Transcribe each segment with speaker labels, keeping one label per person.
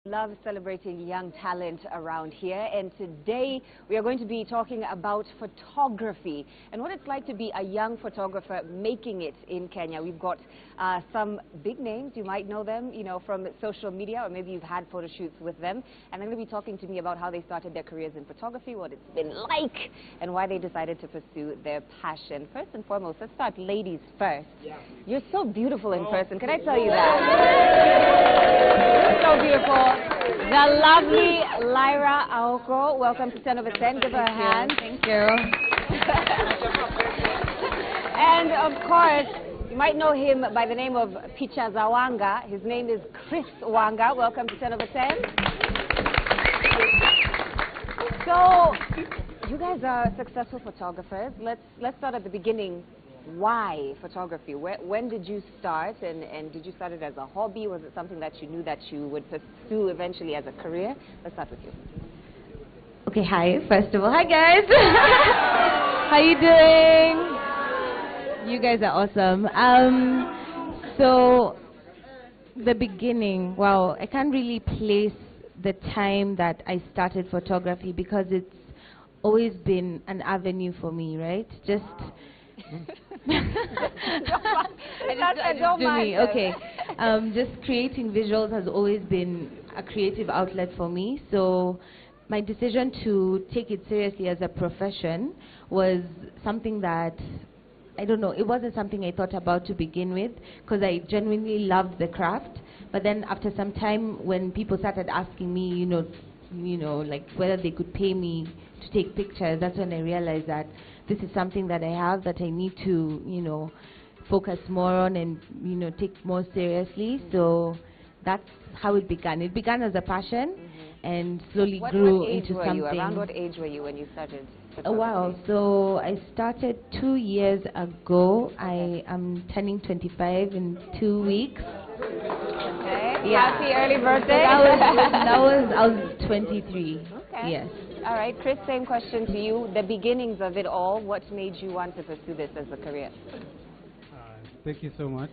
Speaker 1: Love celebrating young talent around here, and today we are going to be talking about photography and what it's like to be a young photographer making it in Kenya. We've got some big names. You might know them, from social media, or maybe you've had photo shoots with them, and they're going to be talking to me about how they started their careers in photography, what it's been like, and why they decided to pursue their passion. First and foremost, let's start ladies first. Yeah. You're so beautiful in person. Can I tell you that? You're so beautiful. The lovely Lyra Aoko. Welcome to 10 over 10. Give her a hand.
Speaker 2: Thank you.
Speaker 1: And of course, you might know him by the name of Picha Zawanga. His name is Chris Wanga. Welcome to 10 over 10. So, you guys are successful photographers. Let's start at the beginning. Why photography? When did you start, and did you start it as a hobby? Was it something that you knew that you would pursue eventually as a career? Let's start with you.
Speaker 2: Okay, hi. First of all, hi guys. How you doing? You guys are awesome. So the beginning, wow, I can't really place the time that I started photography because it's always been an avenue for me, right? Just Okay. Just creating visuals has always been a creative outlet for me. So my decision to take it seriously as a profession was something that, I don't know, it wasn't something I thought about to begin with because I genuinely loved the craft. But then after some time, when people started asking me, like whether they could pay me to take pictures, that's when I realized that this is something that I have that I need to, focus more on and, take more seriously. So that's how it began. It began as a passion and slowly grew into something.
Speaker 1: Around what age were you when you started?
Speaker 2: Oh, wow. So I started 2 years ago. I am turning 25 in 2 weeks.
Speaker 1: Okay.
Speaker 2: Yeah.
Speaker 1: Happy early birthday.
Speaker 2: I was 23.
Speaker 1: Okay.
Speaker 2: Yes.
Speaker 1: All right, Chris, same question to you. The beginnings of it all, what made you want to pursue this as a career?
Speaker 3: Thank you so much.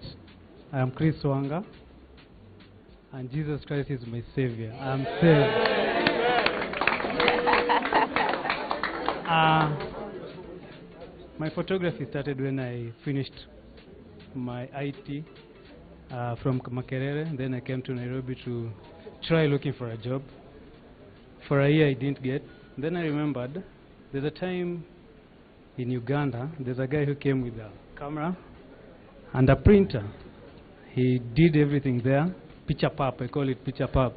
Speaker 3: I am Chris Wanga, and Jesus Christ is my Savior. I am saved. My photography started when I finished my IT from Makerere. Then I came to Nairobi to try looking for a job. For a year I didn't get. Then I remembered there's a time in Uganda, there's a guy who came with a camera and a printer. He did everything there. Picture pap, I call it picture pap.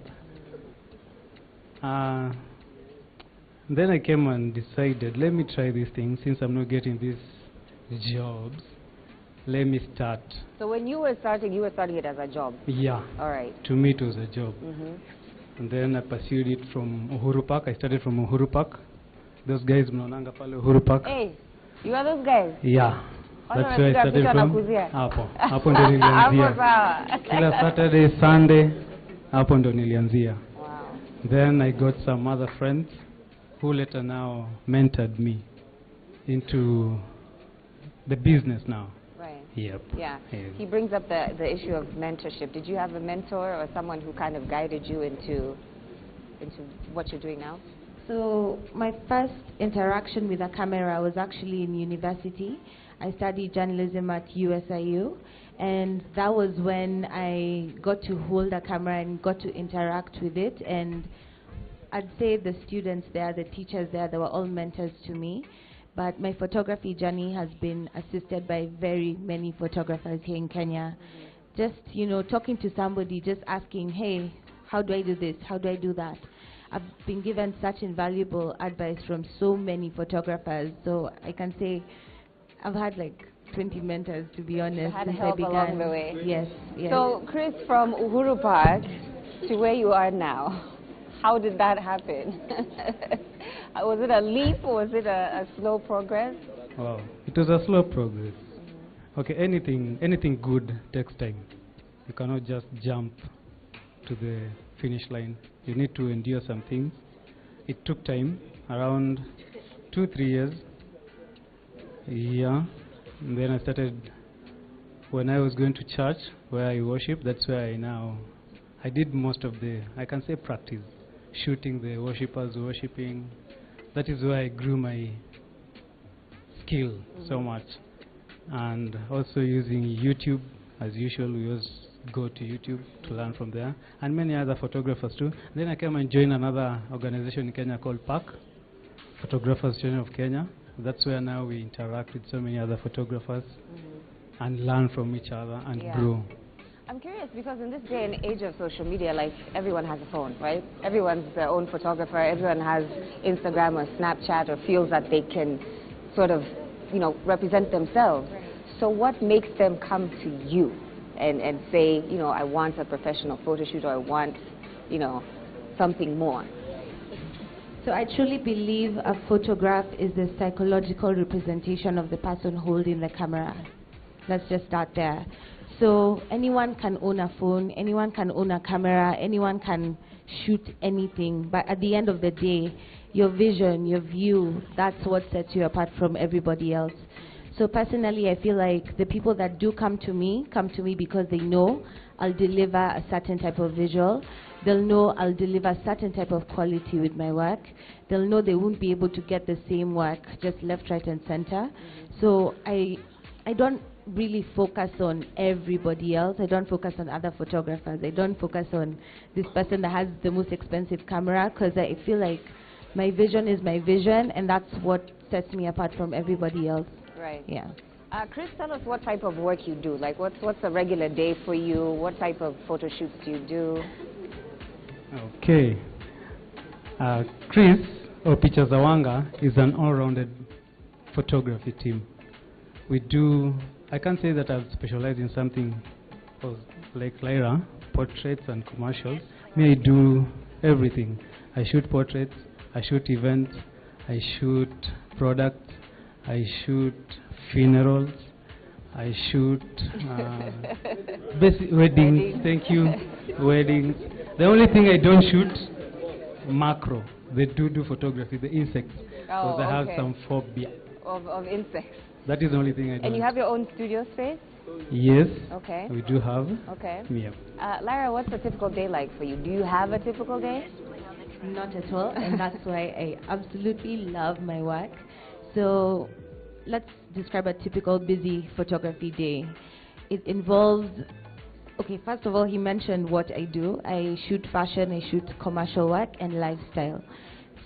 Speaker 3: Then I came and decided, let me try this thing since I'm not getting these jobs. Let me start.
Speaker 1: So when you were starting it as a job?
Speaker 3: Yeah.
Speaker 1: All right.
Speaker 3: To me it was a job. And then I pursued it from Uhuru Park. I started from Uhuru Park. Those guys mnaonanga pale Uhuru Park.
Speaker 1: Hey, you are those guys?
Speaker 3: Yeah. That's where I started from. Hapo ndo nilianzia. Kila Saturday, Sunday, hapo ndo nilianzia.
Speaker 1: Wow.
Speaker 3: Then I got some other friends who later now mentored me into the business now.
Speaker 1: Right.
Speaker 3: Yep.
Speaker 1: Yeah. He brings up the issue of mentorship. Did you have a mentor or someone who kind of guided you into what you're doing now?
Speaker 2: So my first interaction with a camera was actually in university. I studied journalism at USIU, and that was when I got to hold a camera and got to interact with it. And I'd say the students there, the teachers there, they were all mentors to me. But my photography journey has been assisted by very many photographers here in Kenya. Just, talking to somebody, just asking, hey, how do I do this? How do I do that? I've been given such invaluable advice from so many photographers. So I can say I've had like 20 mentors, to be honest,
Speaker 1: Had
Speaker 2: since
Speaker 1: help
Speaker 2: I began.
Speaker 1: along the way.
Speaker 2: Yes, yes.
Speaker 1: So, Chris, from Uhuru Park to where you are now, how did that happen? Was it a leap or was it a slow progress?
Speaker 3: Wow, it was a slow progress. Okay, anything good takes time. You cannot just jump to the finish line. You need to endure some things. It took time, around 2-3 years. Yeah, and then I started, when I was going to church where I worship, that's where I now I did most of the, I can say, practice, shooting the worshippers worshipping. That is where I grew my skill so much. And also using YouTube, as usual, we always go to YouTube to learn from there, and many other photographers too. Then I came and joined another organization in Kenya called PAC, Photographers Union of Kenya. That's where now we interact with so many other photographers and learn from each other and grow.
Speaker 1: I'm curious because in this day and age of social media, like everyone has a phone, right? Everyone's their own photographer. Everyone has Instagram or Snapchat or feels that they can sort of, you know, represent themselves. So what makes them come to you and say, you know, I want a professional photo shoot, or I want, you know, something more?
Speaker 2: So I truly believe a photograph is the psychological representation of the person holding the camera. Let's just start there. So anyone can own a phone, anyone can own a camera, anyone can shoot anything, but at the end of the day, your vision, your view, that's what sets you apart from everybody else. So personally, I feel like the people that do come to me because they know I'll deliver a certain type of visual. They'll know I'll deliver a certain type of quality with my work. They'll know they won't be able to get the same work just left, right, and center. So I don't really focus on everybody else. I don't focus on other photographers. I don't focus on this person that has the most expensive camera, because I feel like my vision is my vision, and that's what sets me apart from everybody else.
Speaker 1: Right.
Speaker 2: Yeah.
Speaker 1: Chris, tell us what type of work you do. Like, what's a regular day for you? What type of photo shoots do you do?
Speaker 3: Okay. Chris, or Picha Zawanga, is an all-rounded photography team. We do, I can't say that I've specialized in something like Lyra, portraits and commercials. Me, I do everything. I shoot portraits, I shoot events, I shoot products, I shoot funerals, I shoot weddings, thank you, weddings. The only thing I don't shoot, macro. They do photography, the insects, because I have some phobia.
Speaker 1: Of insects.
Speaker 3: That is the only thing I do.
Speaker 1: And you have your own studio space?
Speaker 3: Yes.
Speaker 1: Okay.
Speaker 3: We do have.
Speaker 1: Okay.
Speaker 3: Yeah.
Speaker 1: Lyra, what's a typical day like for you? Do you have a typical day?
Speaker 2: Not at all, and that's why I absolutely love my work. So let's describe a typical busy photography day. It involves, okay, first of all, he mentioned what I do. I shoot fashion, I shoot commercial work, and lifestyle.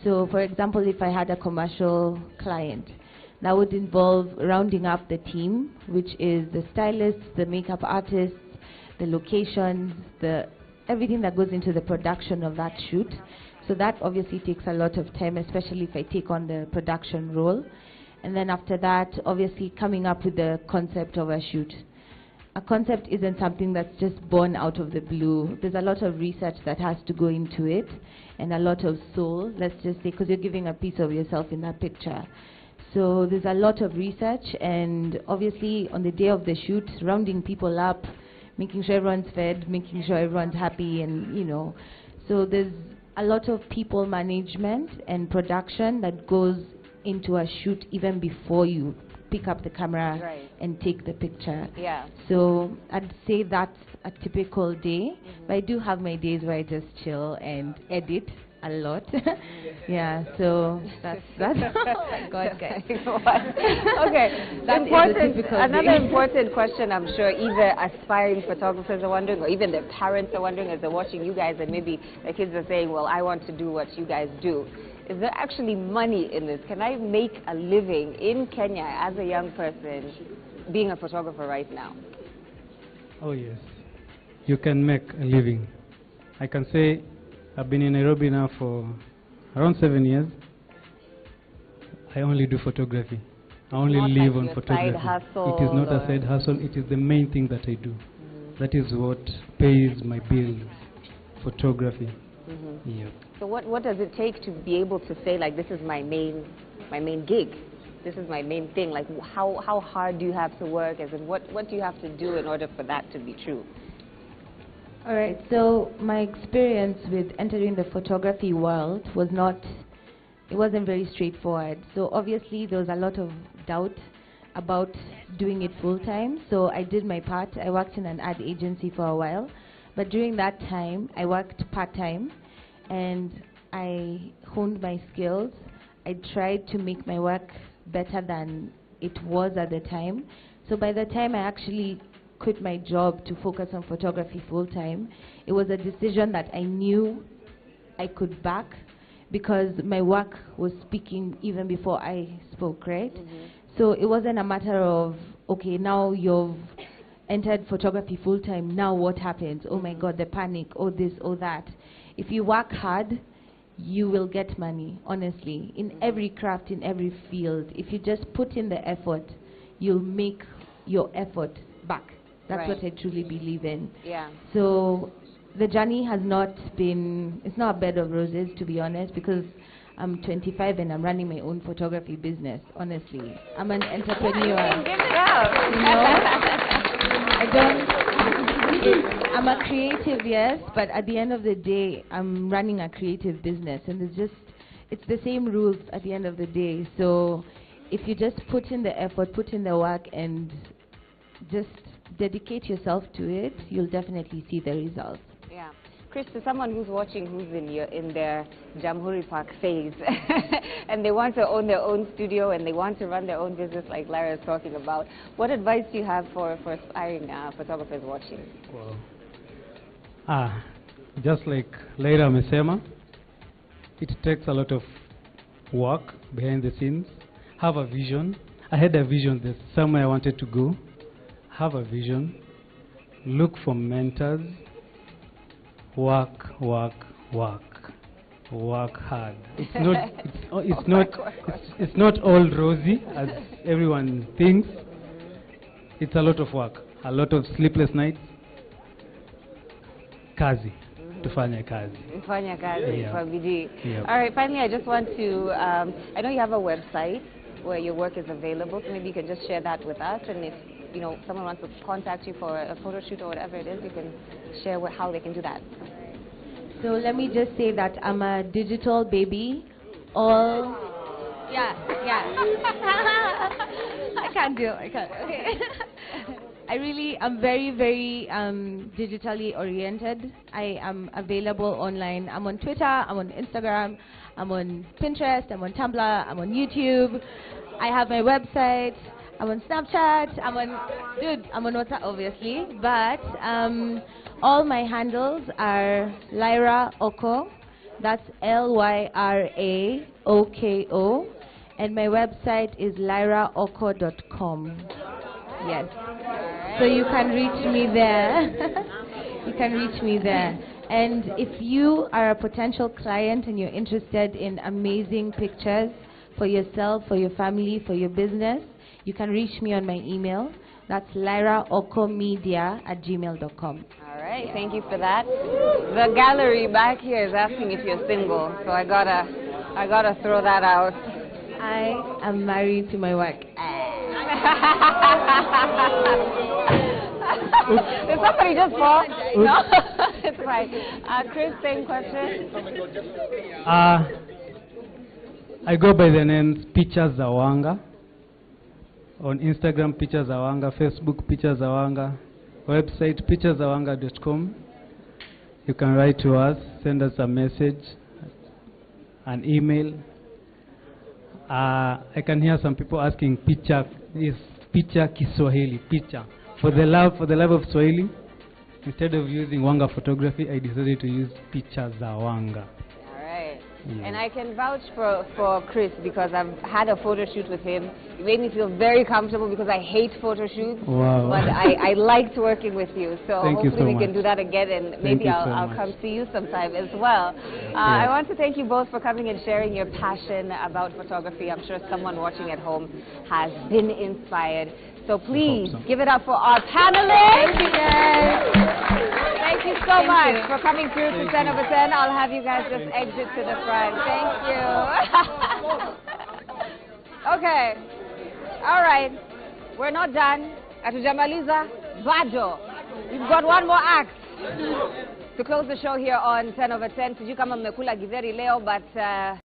Speaker 2: So for example, if I had a commercial client, that would involve rounding up the team, which is the stylists, the makeup artists, the locations, everything that goes into the production of that shoot. So that obviously takes a lot of time, especially if I take on the production role. And then after that, obviously coming up with the concept of a shoot. A concept isn't something that's just born out of the blue. There's a lot of research that has to go into it, and a lot of soul, let's just say, because you're giving a piece of yourself in that picture. So there's a lot of research, and obviously on the day of the shoot, rounding people up, making sure everyone's fed, making sure everyone's happy, and you know. So there's a lot of people management and production that goes into a shoot even before you pick up the camera and take the picture.
Speaker 1: Yeah.
Speaker 2: So I'd say that's a typical day, but I do have my days where I just chill and edit a lot. Yeah, so that's oh my God, guys.
Speaker 1: Okay, another important question I'm sure either aspiring photographers are wondering, or even their parents are wondering as they're watching you guys, and maybe their kids are saying, well, I want to do what you guys do. Is there actually money in this? Can I make a living in Kenya as a young person being a photographer right now?
Speaker 3: Oh yes, you can make a living. I can say I've been in Nairobi now for around 7 years. I only do photography. I only live on photography.
Speaker 1: Side hustle,
Speaker 3: it is not a side hustle, it is the main thing that I do. That is what pays my bills, photography. Yeah.
Speaker 1: So what does it take to be able to say, like, this is my main gig, this is my main thing? Like, how hard do you have to work? As in, what do you have to do in order for that to be true?
Speaker 2: All right, so my experience with entering the photography world it wasn't very straightforward. So obviously there was a lot of doubt about doing it full time. So I did my part. I worked in an ad agency for a while, But during that time, I worked part-time and I honed my skills. I tried to make my work better than it was at the time. So by the time I actually quit my job to focus on photography full-time, it was a decision that I knew I could back because my work was speaking even before I spoke, right? So it wasn't a matter of, okay, now you've entered photography full-time, now what happens? Oh my God, the panic, oh this, oh that. If you work hard, you will get money, honestly. In every craft, in every field, if you just put in the effort, you'll make your effort back. That's what I truly believe in.
Speaker 1: Yeah.
Speaker 2: So the journey has not been, it's not a bed of roses, to be honest, because I'm 25 and I'm running my own photography business, honestly. I'm an entrepreneur.
Speaker 1: Give it up.
Speaker 2: You know? I don't, I'm a creative, yes, but at the end of the day, I'm running a creative business, and it's the same rules at the end of the day. So if you just put in the effort, put in the work, and just dedicate yourself to it, you'll definitely see the results.
Speaker 1: Yeah. Chris, to someone who's watching who's in their Jamhuri Park phase and they want to own their own studio and they want to run their own business like Lara is talking about, what advice do you have for aspiring photographers watching?
Speaker 3: Well, just like Laira amesema, it takes a lot of work behind the scenes. Have a vision. I had a vision that somewhere I wanted to go. Have a vision. Look for mentors. Work, work, work. Work hard. It's not all rosy as everyone thinks. It's a lot of work, a lot of sleepless nights. Kazi. Tufanya kazi.
Speaker 1: Tufanya kazi,
Speaker 3: Yeah.
Speaker 1: kwa bidii.
Speaker 3: Yeah.
Speaker 1: All right, finally, I just want to, I know you have a website where your work is available, so maybe you can just share that with us, and if someone wants to contact you for a photo shoot or whatever it is, you can share how they can do that.
Speaker 2: So let me just say that I'm a digital baby. Yeah. I can't. Okay. I'm very, very digitally oriented. I am available online. I'm on Twitter, I'm on Instagram, I'm on Pinterest, I'm on Tumblr, I'm on YouTube. I have my website. I'm on Snapchat, I'm on WhatsApp, obviously, but all my handles are Lyra Oko, that's LYRAOKO, and my website is lyraoko.com. Yes, so you can reach me there. You can reach me there. And if you are a potential client and you're interested in amazing pictures for yourself, for your family, for your business, you can reach me on my email. That's lyraokomedia@gmail.com.
Speaker 1: All right, thank you for that. The gallery back here is asking if you're single, so I gotta throw that out.
Speaker 2: I am married to my work.
Speaker 1: Did somebody just fall? No, it's fine. Chris, same question.
Speaker 3: I go by the names Pictures Zawanga. On Instagram, Pictures Zawanga. Facebook, Pictures Zawanga. Website, pictureszawanga.com. You can write to us, send us a message, an email. I can hear some people asking, picha Kiswahili, picha. For the love of Swahili, instead of using Wanga photography, I decided to use Pictures Zawanga.
Speaker 1: Yeah. And I can vouch for Chris because I've had a photo shoot with him. It made me feel very comfortable because I hate photo shoots.
Speaker 3: Wow.
Speaker 1: But I liked working with you. So hopefully we can do that again, and maybe I'll come see you sometime as well. I want to thank you both for coming and sharing your passion about photography. I'm sure someone watching at home has been inspired. So please give it up for our panelists. Thank you guys. Thank you so much for coming through to 10 over 10. I'll have you guys just exit to the front. Thank you. Okay. All right. We're not done. Hatujamaliza bado. We've got one more act to close the show here on 10 over 10. Sijui kama mmekula githeri leo, but